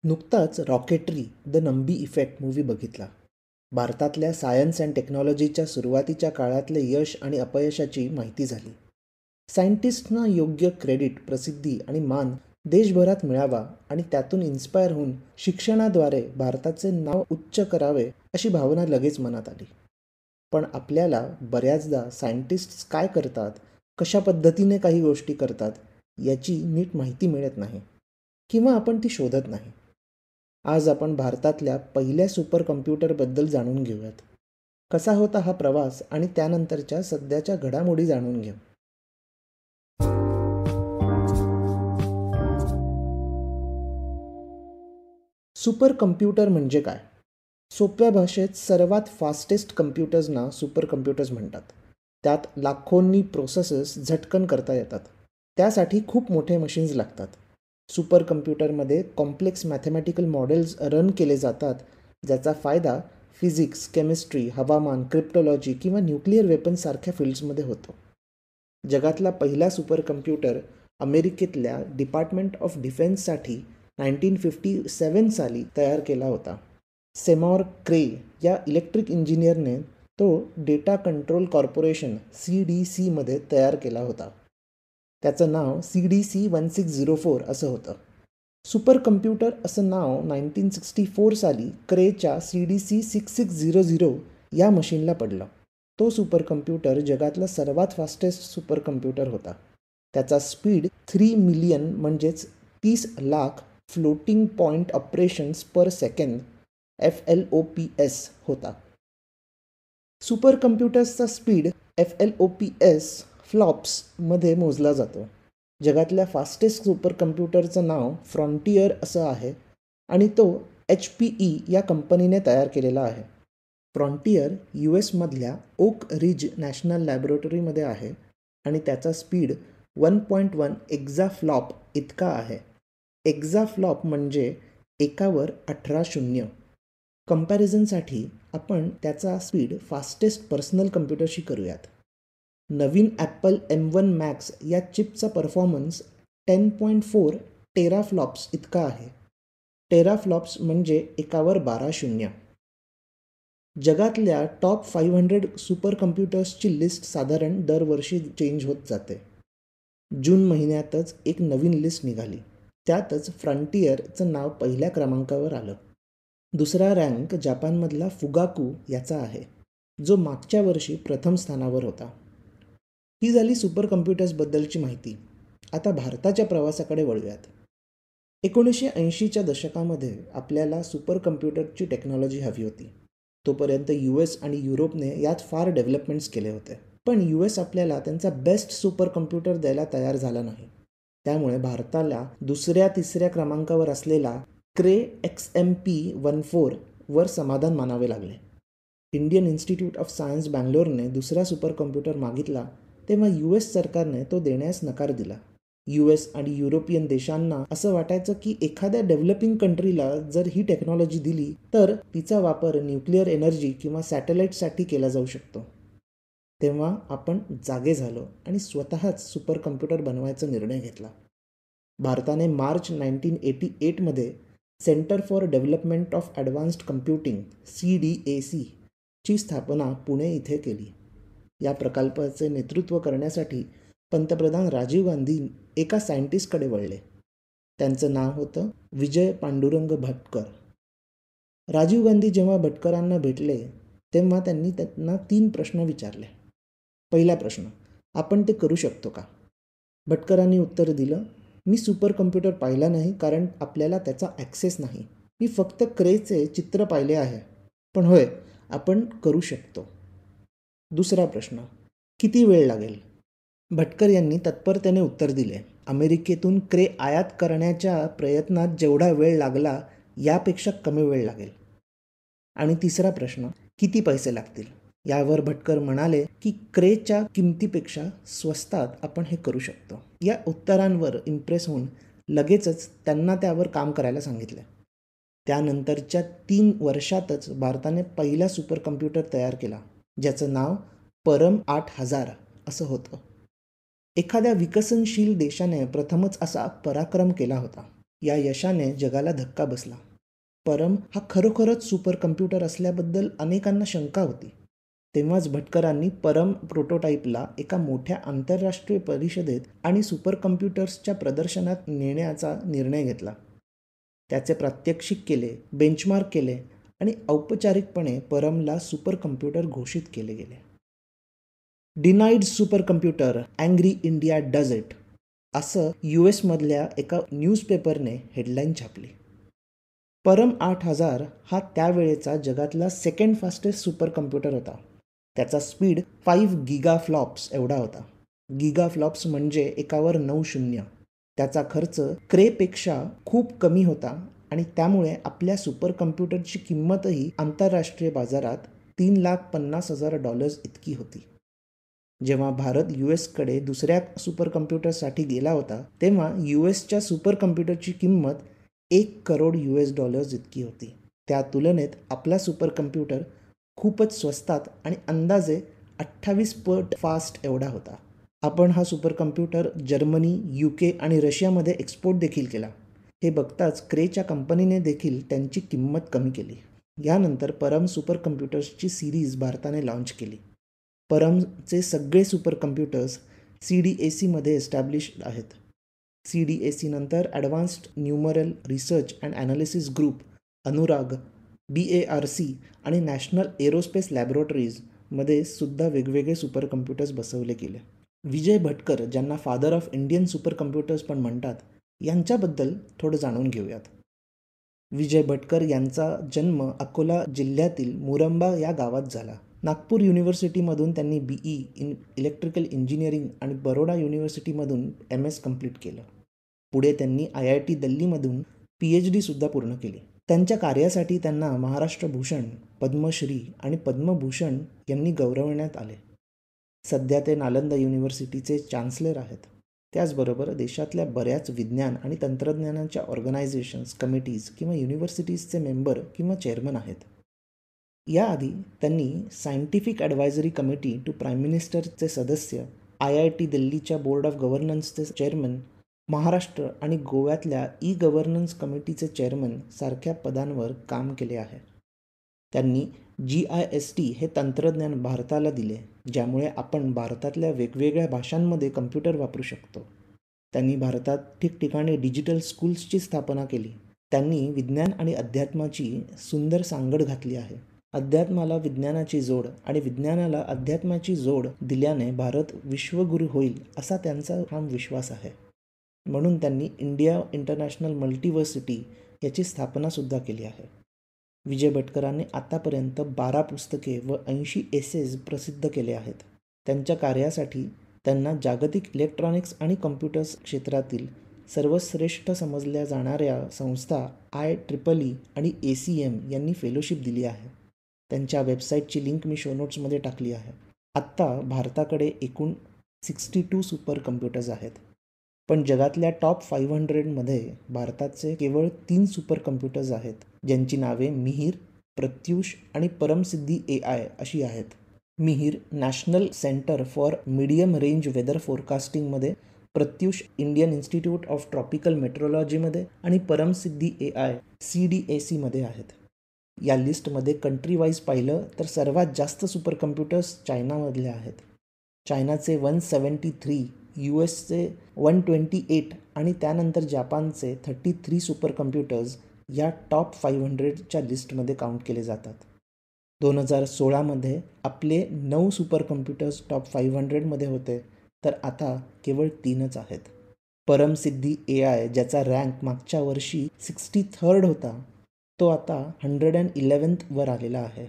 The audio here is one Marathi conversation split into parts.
नुकताच rocketry the Nambi effect movie बघितला. भारतातल्या सायन्स अँड टेक्नॉलॉजीच्या सुरुवातीच्या काळातले यश आणि अपयशाची माहिती झाली. सायंटिस्टना योग्य क्रेडिट, प्रसिद्धी आणि मान देशभरात मिळावा आणि त्यातून इन्स्पायर होऊन शिक्षणाद्वारे भारताचे नाव उच्च करावे अशी भावना लगेच मनात आली. पण आपल्याला बऱ्याचदा सायंटिस्ट्स काय करतात, कशा पद्धतीने काही गोष्टी करतात याची नीट माहिती मिळत नाही किंवा आपण ती शोधत नाही. आज आपण भारतातल्या पहिल्या सुपर कम्प्युटरबद्दल जाणून घेऊयात. कसा होता हा प्रवास आणि त्यानंतरच्या सध्याच्या घडामोडी जाणून घेऊ. सुपर कम्प्युटर म्हणजे काय? सोप्या भाषेत सर्वात फास्टेस्ट कम्प्युटर्सना सुपर कम्प्युटर्स म्हणतात. त्यात लाखोंनी प्रोसेसेस झटकन करता येतात. त्यासाठी खूप मोठे मशीन्स लागतात. सुपर कम्प्युटरमध्ये कॉम्प्लेक्स मॅथमॅटिकल मॉडेल्स रन केले जातात, ज्याचा फायदा फिजिक्स, केमिस्ट्री, हवामान, क्रिप्टोलॉजी किंवा न्यूक्लिअर वेपन्ससारख्या फील्ड्समध्ये होतो. जगातला पहिला सुपर कम्प्युटर अमेरिकेतल्या डिपार्टमेंट ऑफ डिफेन्ससाठी 1957 साली तयार केला होता. सेमॉर क्रे या इलेक्ट्रिक इंजिनियरने तो डेटा कंट्रोल कॉर्पोरेशन CDC मध्ये तयार केला होता. त्याचं नाव CDC 1604 असं होतं. सुपर कम्प्युटर असं नाव 1964 साली क्रेच्या CDC 6600 या मशीनला पडलं. तो सुपर कम्प्युटर जगातला सर्वात फास्टेस्ट सुपर कम्प्युटर होता. त्याचा स्पीड 3 मिलियन म्हणजेच 30 lakh floating point operations per second FLOPS होता. सुपर कम्प्युटर्सचा स्पीड FLOPS फ्लॉप्समध्ये मोजला जातो. जगातल्या फास्टेस्ट सुपर कम्प्युटरचं नाव फ्रॉन्टियर असं आहे आणि तो HPE या कंपनीने तयार केलेला आहे. फ्रॉन्टियर US मधल्या ओक रिज नॅशनल लॅबोरेटरीमध्ये आहे आणि त्याचा स्पीड 1.1 एक्झाफ्लॉप इतका आहे. एक्झाफ्लॉप म्हणजे एकावर 18 शून्य. कंपॅरिझनसाठी आपण त्याचा स्पीड फास्टेस्ट पर्सनल कम्प्युटरशी करूयात. नवीन ॲपल M1 Max या चिपचा परफॉर्मन्स 10.4 टेराफ्लॉप्स इतका आहे. टेराफ्लॉप्स म्हणजे एकावर 12 शून्य. जगातल्या टॉप 500 सुपर कम्प्युटर्सची लिस्ट साधारण दरवर्षी चेंज होत जाते. जून महिन्यातच एक नवीन लिस्ट निघाली. त्यातच फ्रंटियरचं नाव पहिल्या क्रमांकावर आलं. दुसरा रँक जापानमधला फुगाकू याचा आहे, जो मागच्या वर्षी प्रथम स्थानावर होता. ही झाली सुपर कम्प्युटर्सबद्दलची माहिती. आता भारताच्या प्रवासाकडे वळूयात. 1980च्या दशकामध्ये आपल्याला सुपर कम्प्युटरची टेक्नॉलॉजी हवी होती. तोपर्यंत US आणि युरोपने यात फार डेव्हलपमेंट्स केले होते. पण US आपल्याला त्यांचा बेस्ट सुपर कम्प्युटर द्यायला तयार झाला नाही. त्यामुळे भारताला दुसऱ्या तिसऱ्या क्रमांकावर असलेला क्रे XMP-14 वर समाधान मानावे लागले. इंडियन इन्स्टिट्यूट ऑफ सायन्स बँगलोरने दुसरा सुपर कम्प्युटर मागितला तेव्हा US सरकारने तो देण्यास नकार दिला. US आणि युरोपियन देशांना असं वाटायचं की एखाद्या डेव्हलपिंग कंट्रीला जर ही टेक्नॉलॉजी दिली तर तिचा वापर न्यूक्लिअर एनर्जी किंवा सॅटेलाईटसाठी केला जाऊ शकतो. तेव्हा आपण जागे झालो आणि स्वतःच सुपर कम्प्युटर बनवायचा निर्णय घेतला. भारताने मार्च 1988मध्ये centre for development of advanced computing CDAC ची स्थापना पुणे इथे केली. या प्रकल्पाचे नेतृत्व करण्यासाठी पंतप्रधान राजीव गांधी एका सायंटिस्टकडे वळले. त्यांचं नाव होतं विजय पांडुरंग भटकर. राजीव गांधी जेव्हा भटकरांना भेटले तेव्हा त्यांनी त्यांना 3 प्रश्न विचारले. पहिला प्रश्न, आपण ते करू शकतो का? भटकरांनी उत्तर दिलं, मी सुपर कम्प्युटर पाहिला नाही कारण आपल्याला त्याचा ॲक्सेस नाही. मी फक्त क्रेचे चित्र पाहिले आहे. पण होय, आपण करू शकतो. दुसरा प्रश्न, किती वेळ लागेल? भटकर यांनी तत्परतेने उत्तर दिले, अमेरिकेतून क्रे आयात करण्याच्या प्रयत्नात जेवढा वेळ लागला यापेक्षा कमी वेळ लागेल. आणि तिसरा प्रश्न, किती पैसे लागतील? यावर भटकर म्हणाले की क्रेच्या किमतीपेक्षा स्वस्तात आपण हे करू शकतो. या उत्तरांवर इम्प्रेस होऊन लगेचच त्यांना त्यावर काम करायला सांगितले. त्यानंतरच्या 3 वर्षातच भारताने पहिला सुपर कम्प्युटर तयार केला, ज्याचं नाव परम 8000 असं होतं. एखाद्या विकसनशील देशाने प्रथमच असा पराक्रम केला होता. या यशाने जगाला धक्का बसला. परम हा खरोखरच सुपर कम्प्युटर असल्याबद्दल अनेकांना शंका होती. तेव्हाच भटकरांनी परम प्रोटोटाईपला एका मोठ्या आंतरराष्ट्रीय परिषदेत आणि सुपर कम्प्युटर्सच्या प्रदर्शनात नेण्याचा निर्णय घेतला. त्याचे प्रात्यक्षिक केले, बेंचमार्क केले आणि औपचारिकपणे परमला सुपर कम्प्युटर घोषित केले गेले. Denied super computer, angry India does it, असं US मधल्या एका न्यूजपेपरने हेडलाईन छापली. परम 8000 हा त्यावेळेचा जगातला सेकंड फास्टेस्ट सुपर कम्प्युटर होता. त्याचा स्पीड 5 गिगाफ्लॉप्स एवढा होता. गिगाफ्लॉप्स म्हणजे एकावर 9 शून्य. त्याचा खर्च क्रेपेक्षा खूप कमी होता आणि त्यामुळे आपल्या सुपर कम्प्युटरची किंमतही आंतरराष्ट्रीय बाजारात $3,50,000 इतकी होती. जेव्हा भारत USकडे दुसऱ्या सुपर कम्प्युटरसाठी गेला होता तेव्हा USच्या सुपर कम्प्युटरची किंमत $1 करोड इतकी होती. त्या तुलनेत आपला सुपर कम्प्युटर खूपच स्वस्तात आणि अंदाजे 28 पट फास्ट एवढा होता. आपण हा सुपर कम्प्युटर जर्मनी, UK आणि रशियामध्ये एक्सपोर्ट देखील केला. हे बघताच क्रेच्या कंपनीने देखील त्यांची किंमत कमी केली. यानंतर परम सुपर कम्प्युटर्सची सिरीज भारताने लॉन्च केली. परमचे सगळे सुपर कम्प्युटर्स CDAC मध्ये एस्टॅब्लिश्ड आहेत. CDAC नंतर advanced numeral research and analysis group, Anurag, BARC आणि नॅशनल एरोस्पेस लॅबोरेटरीजमध्ये सुद्धा वेगवेगळे सुपर कम्प्युटर्स बसवले गेले. विजय भटकर, ज्यांना father of Indian super computers पण म्हणतात, यांच्याबद्दल थोडं जाणून घेऊयात. विजय भटकर यांचा जन्म अकोला जिल्ह्यातील मुरंबा या गावात झाला. नागपूर युनिव्हर्सिटीमधून त्यांनी BE इन इलेक्ट्रिकल इंजिनिअरिंग आणि बरोडा युनिव्हर्सिटीमधून MS कंप्लीट केलं. पुढे त्यांनी IIT दिल्लीमधून PhD सुद्धा पूर्ण केली. त्यांच्या कार्यासाठी त्यांना महाराष्ट्र भूषण, पद्मश्री आणि पद्मभूषण यांनी गौरवण्यात आले. सध्या ते नालंदा युनिव्हर्सिटीचे चान्सलर आहेत. त्याचबरोबर देशातल्या बऱ्याच विज्ञान आणि तंत्रज्ञानाच्या ऑर्गनायझेशन्स, कमिटीज किंवा युनिव्हर्सिटीजचे मेंबर किंवा चेअरमन आहेत. याआधी त्यांनी scientific advisory committee to prime मिनिस्टरचे सदस्य, IIT दिल्लीच्या बोर्ड ऑफ गव्हर्नन्सचे चेअरमन, महाराष्ट्र आणि गोव्यातल्या गव्हर्नन्स कमिटीचे चेअरमन सारख्या पदांवर काम केले आहे. त्यांनी GIST हे तंत्रज्ञान भारताला दिले, ज्यामुळे आपण भारतातल्या वेगवेगळ्या भाषांमध्ये कम्प्युटर वापरू शकतो. त्यांनी भारतात ठिकठिकाणी डिजिटल स्कूल्सची स्थापना केली. त्यांनी विज्ञान आणि अध्यात्माची सुंदर सांगड घातली आहे. अध्यात्माला विज्ञानाची जोड आणि विज्ञानाला अध्यात्माची जोड दिल्याने भारत विश्वगुरू होईल असा त्यांचा ठाम विश्वास आहे. म्हणून त्यांनी इंडिया इंटरनॅशनल मल्टिव्हर्सिटी याची स्थापनासुद्धा केली आहे. विजय भटकरांनी आतापर्यंत 12 पुस्तके व 80 एसेज प्रसिद्ध केले आहेत. त्यांच्या कार्यासाठी त्यांना जागतिक इलेक्ट्रॉनिक्स आणि कम्प्युटर्स क्षेत्रातील सर्वश्रेष्ठ समजल्या जाणाऱ्या संस्था IEEE आणि ACM यांनी फेलोशिप दिली आहे. त्यांच्या वेबसाईटची लिंक मी शोनोट्समध्ये टाकली आहे. आत्ता भारताकडे एकूण 62 सुपर कम्प्युटर्स आहेत. पण जगातल्या टॉप 500मध्ये भारताचे केवळ 3 सुपर कम्प्युटर्स आहेत, ज्यांची नावे मिहिर, प्रत्यूष आणि परमसिद्धी AI अशी आहेत. Mihir national centre for medium range weather फोरकास्टिंगमध्ये, Pratyush Indian institute of tropical मेट्रोलॉजीमध्ये आणि परमसिद्धी AI CDAC मध्ये आहेत. या लिस्टमध्ये कंट्री वाईज पाहिलं तर सर्वात जास्त सुपर कम्प्युटर्स चायनामधले आहेत. चायनाचे 173, USचे 128 आणि त्यानंतर जापानचे 33 सुपर कम्प्युटर्स या टॉप 500च्या लिस्टमध्ये काउंट केले जातात. 2016मध्ये आपले 9 सुपर कम्प्युटर्स टॉप 500मध्ये होते, तर आता केवळ 3च आहेत. परमसिद्धी AI, ज्याचा रँक मागच्या वर्षी 63rd होता, तो आता 111th वर आलेला आहे.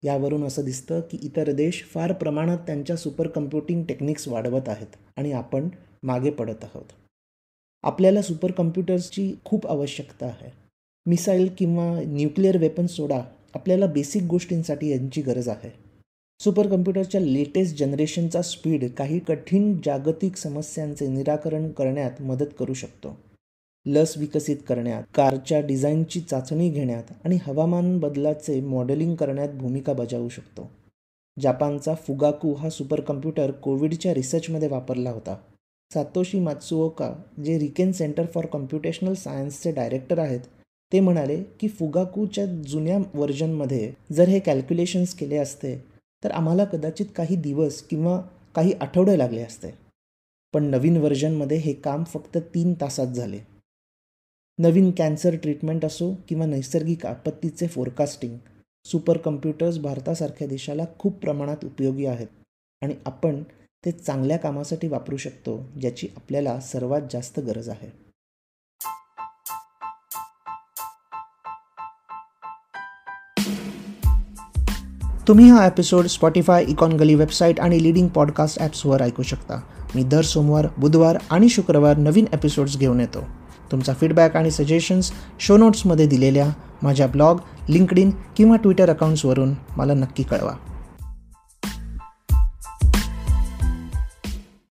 यावरून असं दिसतं की इतर देश फार प्रमाणात त्यांच्या सुपर कम्प्युटिंग टेक्निक्स वाढवत आहेत आणि आपण मागे पडत आहोत. आपल्याला सुपर कम्प्युटर्सची खूप आवश्यकता आहे. मिसाईल किंवा न्यूक्लिअर वेपन्स सोडा, आपल्याला बेसिक गोष्टींसाठी यांची गरज आहे. सुपर कम्प्युटरच्या लेटेस्ट जनरेशनचा स्पीड काही कठीण जागतिक समस्यांचे निराकरण करण्यात मदत करू शकतो. लस विकसित करण्यात, कारच्या डिझाईनची चाचणी घेण्यात आणि हवामान बदलाचे मॉडेलिंग करण्यात भूमिका बजावू शकतो. जापानचा फुगाकू हा सुपर कम्प्युटर कोविडच्या रिसर्चमध्ये वापरला होता. सातोशी मात्सुओका, जे रिकेन सेंटर फॉर कम्प्युटेशनल सायन्सचे डायरेक्टर आहेत, ते म्हणाले की फुगाकूच्या जुन्या व्हर्जनमध्ये जर हे कॅल्क्युलेशन्स केले असते तर आम्हाला कदाचित काही दिवस किंवा काही आठवडे लागले असते. पण नवीन व्हर्जनमध्ये हे काम फक्त 3 तासात झाले. नवीन कॅन्सर ट्रीटमेंट असो किंवा नैसर्गिक आपत्तीचे फोरकास्टिंग, सुपर कम्प्युटर्स भारतासारख्या देशाला खूप प्रमाणात उपयोगी आहेत आणि आपण ते चांगल्या कामासाठी वापरू शकतो, ज्याची आपल्याला सर्वात जास्त गरज आहे. तुम्ही हा एपिसोड स्पॉटिफाय, इकॉन गली वेबसाईट आणि लीडिंग पॉडकास्ट ॲप्सवर ऐकू शकता. मी दर सोमवार, बुधवार आणि शुक्रवार नवीन एपिसोड्स घेऊन येतो. तुमचा फीडबॅक आणि सजेशन्स शो नोट्समध्ये दिलेल्या माझ्या ब्लॉग, लिंक्डइन किंवा ट्विटर अकाउंट्सवरून मला नक्की कळवा.